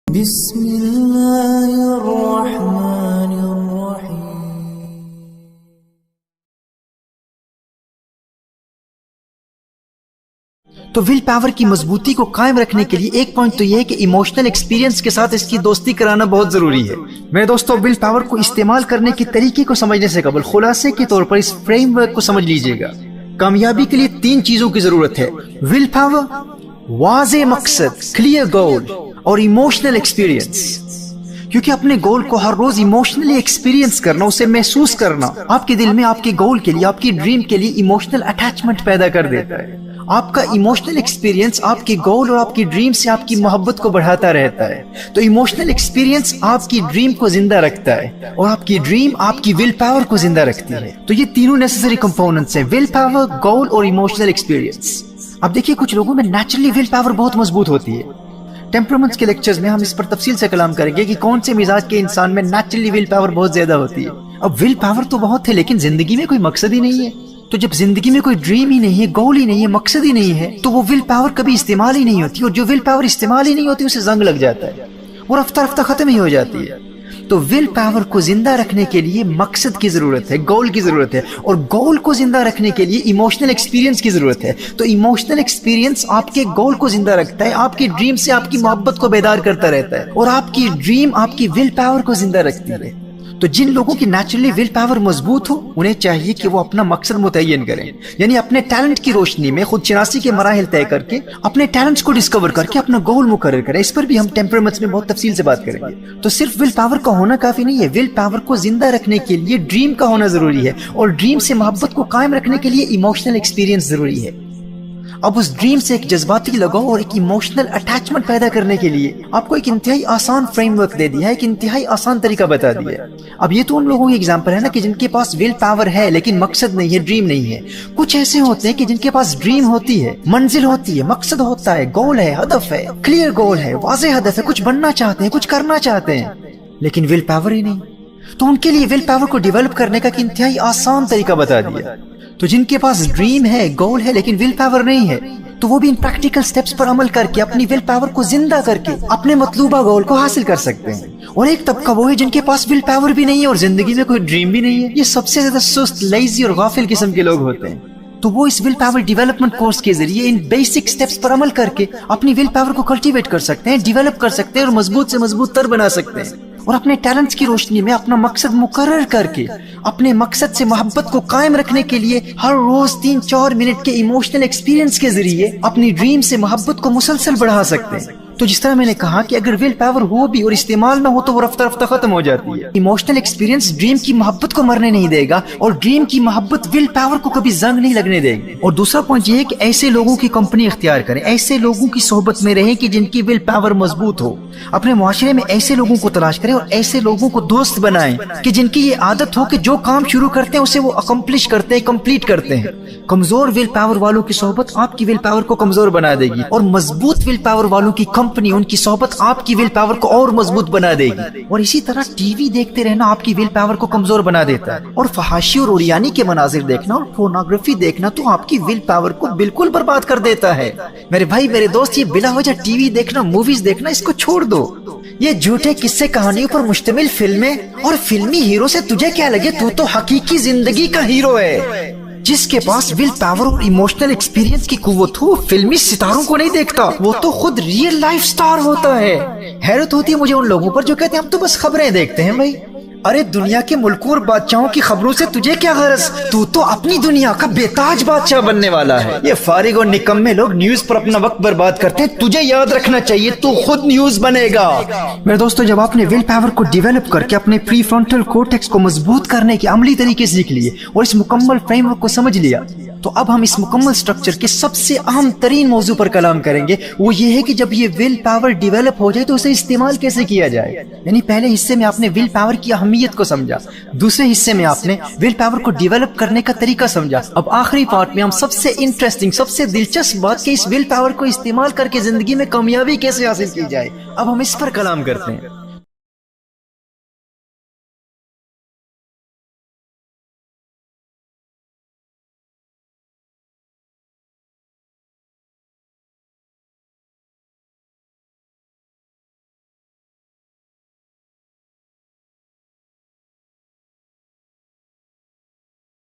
بسم اللہ الرحمن الرحیم۔ تو ول پاور کی مضبوطی کو قائم رکھنے کے لیے ایک پوائنٹ تو یہ ہے کہ ایموشنل ایکسپیرینس کے ساتھ اس کی دوستی کرانا بہت ضروری ہے۔ میرے دوستو، ول پاور کو استعمال کرنے کے طریقے کو سمجھنے سے قبل خلاصے کے طور پر اس فریم ورک کو سمجھ لیجئے گا۔ کامیابی کے لیے 3 چیزوں کی ضرورت ہے: ول پاور، واضح مقصد کلیئر گول، اور ایموشنل ایکسپیرینس۔ کیونکہ اپنے گول کو ہر روز ایموشنلی ایکسپیرینس کرنا، اسے محسوس کرنا، آپ کے دل میں آپ کے گول کے لیے، آپ کی ڈریم کے لیے ایموشنل اٹیچمنٹ پیدا کر دیتا ہے۔ آپ کا ایموشنل ایکسپیرینس آپ کے گول اور آپ کی ڈریم سے آپ کی محبت کو بڑھاتا رہتا ہے۔ تو ایموشنل ایکسپیرینس آپ کی ڈریم کو زندہ رکھتا ہے اور آپ کی ڈریم آپ کی ول پاور کو زندہ رکھتی ہے۔ تو یہ تینوں نیسیسری کمپوننٹس ہیں: ول پاور، گول اور ایموشنل ایکسپیرینس۔ اب دیکھیے، کچھ لوگوں میں نیچرلی ول پاور بہت مضبوط ہوتی ہے۔ ٹیمپرامنٹس کے لیکچرز میں ہم اس پر تفصیل سے کلام کریں گے کہ کون سے مزاج کے انسان میں نیچرلی ول پاور بہت زیادہ ہوتی ہے۔ اب ول پاور تو بہت ہے، لیکن زندگی میں کوئی مقصد ہی نہیں ہے۔ تو جب زندگی میں کوئی ڈریم ہی نہیں ہے، گول ہی نہیں ہے، مقصد ہی نہیں ہے، تو وہ ول پاور کبھی استعمال ہی نہیں ہوتی، اور جو ول پاور استعمال ہی نہیں ہوتی اسے زنگ لگ جاتا ہے اور رفتہ رفتہ ختم ہی ہو جاتی ہے۔ تو ول پاور کو زندہ رکھنے کے لیے مقصد کی ضرورت ہے، گول کی ضرورت ہے، اور گول کو زندہ رکھنے کے لیے ایموشنل ایکسپیرینس کی ضرورت ہے۔ تو ایموشنل ایکسپیرینس آپ کے گول کو زندہ رکھتا ہے، آپ کی ڈریم سے آپ کی محبت کو بیدار کرتا رہتا ہے، اور آپ کی ڈریم آپ کی ول پاور کو زندہ رکھتی ہے۔ تو جن لوگوں کی نیچرلی ول پاور مضبوط ہو، انہیں چاہیے کہ وہ اپنا مقصد متعین کریں، یعنی اپنے ٹیلنٹ کی روشنی میں خود شناسی کے مراحل طے کر کے اپنے ٹیلنٹس کو ڈسکور کر کے اپنا گول مقرر کریں۔ اس پر بھی ہم ٹیمپرامنٹس میں بہت تفصیل سے بات کریں گے۔ تو صرف ول پاور کا ہونا کافی نہیں ہے، ول پاور کو زندہ رکھنے کے لیے ڈریم کا ہونا ضروری ہے، اور ڈریم سے محبت کو قائم رکھنے کے لیے ایموشنل ایکسپیرینس ضروری ہے۔ اب اس ڈریم سے ایک جذباتی لگاؤ اور ایک ایموشنل اٹیچمنٹ پیدا کرنے کے لیے آپ کو ایک انتہائی آسان فریم ورک دے دیا ہے، ایک انتہائی آسان طریقہ بتا دیا ہے۔ اب یہ تو ان لوگوں کی ایگزامپل ہے نا کہ جن کے پاس ول پاور ہے لیکن مقصد نہیں ہے، ڈریم نہیں ہے۔ کچھ ایسے ہوتے ہیں کہ جن کے پاس ڈریم ہوتی ہے، منزل ہوتی ہے، مقصد ہوتا ہے، گول ہے، ہدف ہے، کلیئر گول ہے، واضح ہدف ہے، کچھ بننا چاہتے ہیں، کچھ کرنا چاہتے ہیں، لیکن ول پاور ہی نہیں۔ تو ان کے لیے ول پاور کو ڈیولپ کرنے کا ایک انتہائی آسان طریقہ بتا دیا۔ تو جن کے پاس ڈریم ہے، گول ہے، لیکن ول پاور نہیں ہے، تو وہ بھی ان پریکٹیکل سٹیپس پر عمل کر کے اپنی ول پاور کو زندہ کر کے اپنے مطلوبہ گول کو حاصل کر سکتے ہیں۔ اور ایک طبقہ وہ ہے جن کے پاس ول پاور بھی نہیں ہے اور زندگی میں کوئی ڈریم بھی نہیں ہے۔ یہ سب سے زیادہ سست، لیزی اور غافل قسم کے لوگ ہوتے ہیں۔ تو وہ اس ول پاور ڈیولپمنٹ کورس کے ذریعے ان بیسک سٹیپس پر عمل کر کے اپنی ول پاور کو کلٹیویٹ کر سکتے ہیں، ڈیولپ کر سکتے ہیں، اور مضبوط سے مضبوط تر بنا سکتے ہیں، اور اپنے ٹیلنٹس کی روشنی میں اپنا مقصد مقرر کر کے اپنے مقصد سے محبت کو قائم رکھنے کے لیے ہر روز 3-4 منٹ کے ایموشنل ایکسپیرینس کے ذریعے اپنی ڈریم سے محبت کو مسلسل بڑھا سکتے ہیں۔ تو جس طرح میں نے کہا کہ اگر ول پاور ہو بھی اور استعمال نہ ہو تو وہ رفتہ رفتہ ختم ہو جاتی ہے۔ ایموشنل ایکسپیرینس ڈریم کی محبت کو مرنے نہیں دے گا، اور ڈریم کی محبت ول پاور کو کبھی زنگ نہیں لگنے دے گی۔ اور دوسرا پوائنٹ یہ ہے کہ ایسے لوگوں کی کمپنی اختیار کریں، ایسے لوگوں کی صحبت میں رہیں کہ جن کی ول پاور مضبوط ہو۔ اپنے معاشرے میں ایسے لوگوں کو تلاش کریں اور ایسے لوگوں کو دوست بنائیں کہ جن کی یہ عادت ہو کہ جو کام شروع کرتے ہیں اسے وہ اکمپلش کرتے ہیں، کمپلیٹ کرتے ہیں۔ کمزور ول پاور والوں کی صحبت آپ کی ول پاور کو کمزور بنا دے گی، اور مضبوط ول پاور والوں کی کمپنی، ان کی صحبت آپ کی ول پاور کو اور مضبوط بنا دے گی۔ اور اسی طرح ٹی وی دیکھتے رہنا آپ کی ول پاور کو کمزور بنا دیتا ہے، اور فحاشی اور اوریانی کے مناظر دیکھنا اور پورنوگرافی دیکھنا تو آپ کی ول پاور کو بالکل برباد کر دیتا ہے۔ میرے بھائی، میرے دوست، یہ بلا وجہ ٹی وی دیکھنا، موویز دیکھنا، اس کو چھوڑ دو۔ یہ جھوٹے قصے کہانیوں پر مشتمل فلمیں اور فلمی ہیرو سے تجھے کیا لگے؟ تو حقیقی زندگی کا ہیرو ہے۔ جس کے پاس ول پاور اور ایموشنل ایکسپیرینس کی قوت ہو، وہ فلمی ستاروں کو نہیں دیکھتا، وہ تو خود ریئل لائف سٹار ہوتا ہے۔ حیرت ہوتی ہے مجھے ان لوگوں پر جو کہتے ہیں ہم تو بس خبریں دیکھتے ہیں۔ بھائی، ارے دنیا کے ملکوں اور بادشاہوں کی خبروں سے تجھے کیا غرض؟ تو اپنی دنیا کا بے تاج بادشاہ بننے والا ہے۔ یہ فارغ اور نکمے لوگ نیوز پر اپنا وقت برباد کرتے ہیں، تجھے یاد رکھنا چاہیے تو خود نیوز بنے گا۔ میرے دوستو، جب آپ نے ول پاور کو ڈیولپ کر کے اپنے پری فرنٹل کورٹیکس کو مضبوط کرنے کے عملی طریقے سیکھ لیے اور اس مکمل فریم ورک کو سمجھ لیا، تو اب ہم اس مکمل سٹرکچر کے سب سے اہم ترین موضوع پر کلام کریں گے۔ وہ یہ ہے کہ جب یہ ول پاور ڈیولپ ہو جائے تو اسے استعمال کیسے کیا جائے۔ یعنی پہلے حصے میں آپ نے ول پاور کی اہمیت کو سمجھا، دوسرے حصے میں آپ نے ول پاور کو ڈیولپ کرنے کا طریقہ سمجھا۔ اب آخری پارٹ میں ہم سب سے انٹرسٹنگ، سب سے دلچسپ بات کہ اس ول پاور کو استعمال کر کے زندگی میں کامیابی کیسے حاصل کی جائے، اب ہم اس پر کلام کرتے ہیں۔